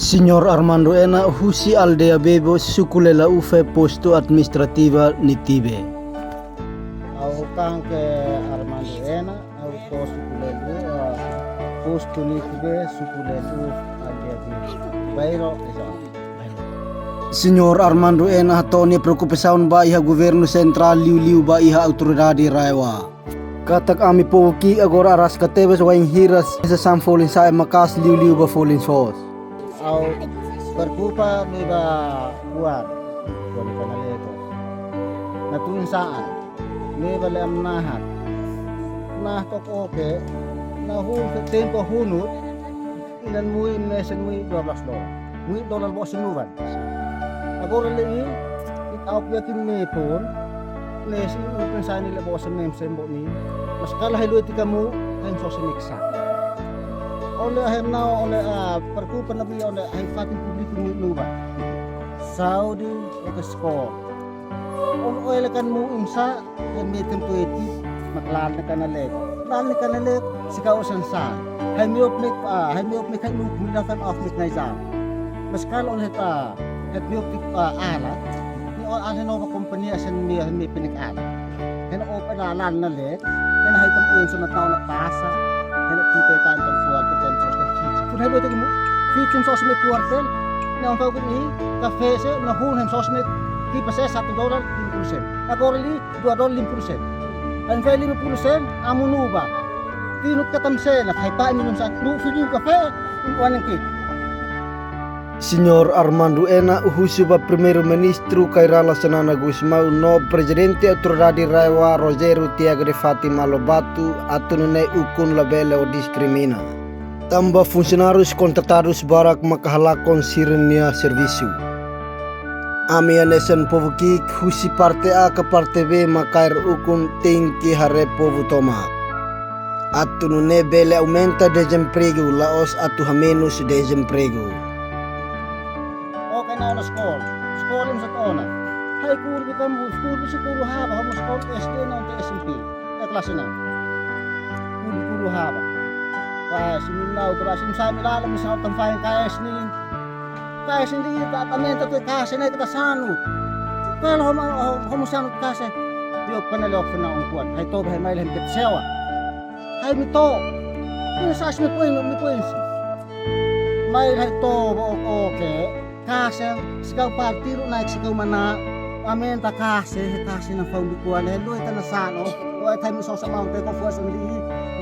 Signor Armando Ena, husi aldea bebo sukulela ufe posto administrativa nitibe. Au kanke Armando Ena, au posto nitibe sukulelu aldea bebo. Bairo Signor Armando Ena hatoni preocupação ba iha governo central liu ba iha autoridade raiwa. Katak ami poki agora aras katebes waing hiras sa samfolin sa makas liu ba folin sos. au berkupa miba buat dari kanal itu. Natun saan miba lem nahat. Nah tok oke. Nah ke tempo hunut ilan mui mesen mui $12. Mui dolar bos nuvan. Agora lei au yakin me pun nesi upen sa nila bos nem sembo ni. Mas kala hilo kamu ang sosimiksa. Oleh hemna oleh perkupan lebih oleh haifatin publik nuba Saudi ke skor oleh kan mu imsa yang metem tueti maklan kan lek lan kan lek sikau sansa hai miop mek hai mu dapat of mek naizam maskal oleh ta het miop ala ni ala no company asen mi pinik ala hen op lan na lek hen hai tam uin sunat na pasa hen kita tan fuat Hai betul mu, fikin sosmed kuartel, na ang tawag ni kafe se na hun sosmed di pa $1 50%. Agora li $2.50. Ang file 50% amunuba. Tinut katamse na kay pa minum sa lu fidu kafe, ang kit. Signor Armando Ena uhusuba primeiro ministro Kairala Sanana Gusmao no presidente autoridade raiwa Rogério Tiago de Fatima Lobato atunune ukun labele o discrimina. Tambah funcionários contratados barak makahalakon sirenia serviço. Ami anesan povo ki husi parte A ke parte B makair ukun tingki hare povo toma. Atu no bele aumenta desemprego laos atu menos desemprego. Okay na ona skol im sa ona. Hai kur bi kamu skol bi skol haba hamu skol SD na SMP. Kelas na. Kur haba. Wah, siminaw kurasin sa milalam sa tamfay KS ni tatamento to kasi na kita sanut. Kalau homo sanut kasi diop panalok na ungkuan. Hay to hay mail hem ketsewa. Hay mito. Ni sa asmi poin si. Mail hay to okay. Kasi sikaw partiro na sikaw mana amenta kasi na fauli kuan hello ita na sano. Wa tay mo sa mountain ko fuas on li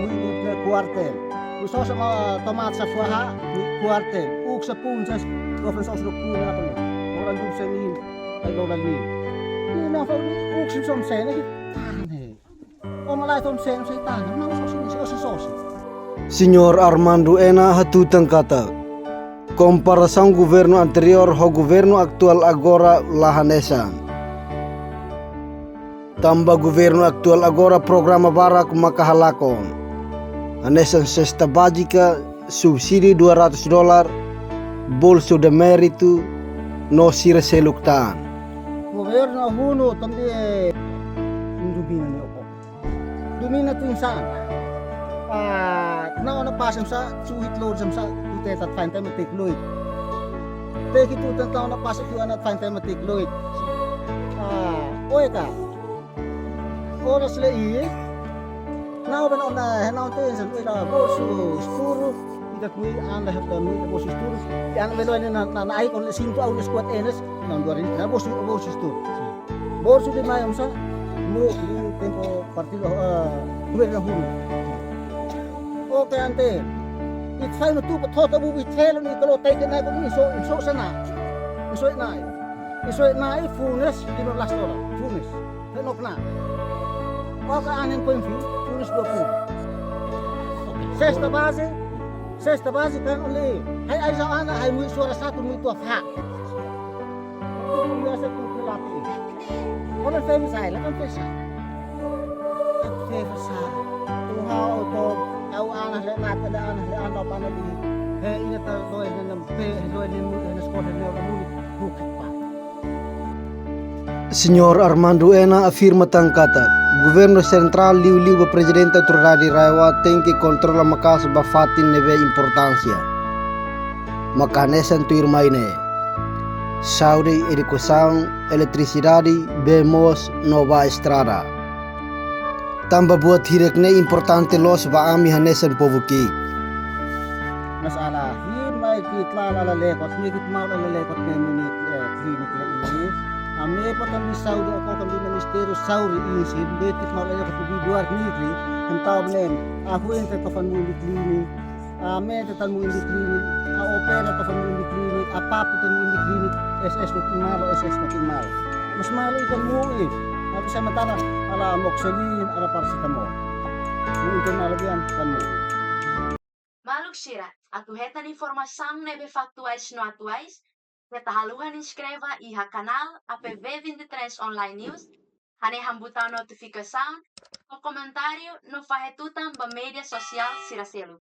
muy kuartel. Gusto sa mga tomat sa fuha, kuwartel, uk sa punsas, kofren sa usulok puna na kami. Orang dun sa min, ay loral min. Hindi na, uk sa somsen, ay tane. O malay somsen sa tane, mga sosi. Signor Armando Ena hatutang kata. Comparação governo anterior ho governo aktual agora lahanesan. Tambah governo aktual agora programa barak makahalakon. Anesan cesta básica, subsidi $200, bolso de mérito, no sira seluktan. Governo huno tambi dumina ni opo. Dumina tin saan. Na pasam sa suhit load sa tutet at fine time take load. Take it to na pasam tu at fine time take load. Oy ka. Oras le Now when on the hanauten sa ila bosu sturu ida kui anda hat mi bosu sturu yan velo na ai kon sinto au squad enes non dorin na bosu sturu bosu di mayam sa mu di tempo partido governo hulu okay ante it fine tu thota bu telo ni kalo take na ko ni so sana iso na funes $15 funes tenok na okay anen ko infi Tulis 20. Sexta base kan uli. Hay sa ana hay muy suara satu muy tua hak. Itu biasa tu latih. Orang famous ay lakan pesa. Famous ay. Tuhaw to au ana le mata da ana pa na di. He ina ta doy na pe doy ni mu na skor na mu bukit pa. Signor Armando Ena afirma tang kata. Governo central liu ba presidente autoridade raiwa tem que controlar makas ba fatin neve importância. Macanesan tuirmaine. Saudi educação, eletricidade, bemos nova estrada. Tamba buat hirekne importante los ba ami hanesan povuki. Masala himay kitla lalalekot mikit mau lalalekot na minit klinik na ini ame po kami Saudi ako kami ministeryo Saudi isip betit mau lalalekot bibuar nikli hentaw nem ako yung tatafan mo di klinik ame tatan mo di klinik opera tafan mo di klinik apaputan mo di klinik SS no kimalo SS no kimalo mas malo ikan mo ako sa matala ala amoxicillin ala paracetamol mo ikan malagyan kan mo. Maluk Shira, atu hetan informação nebe factuais no atuais, neta haluhan inscreva iha canal APV23 Online News, hane hambutan notificação, o comentário no fahetutan ba media sosial Siraselu.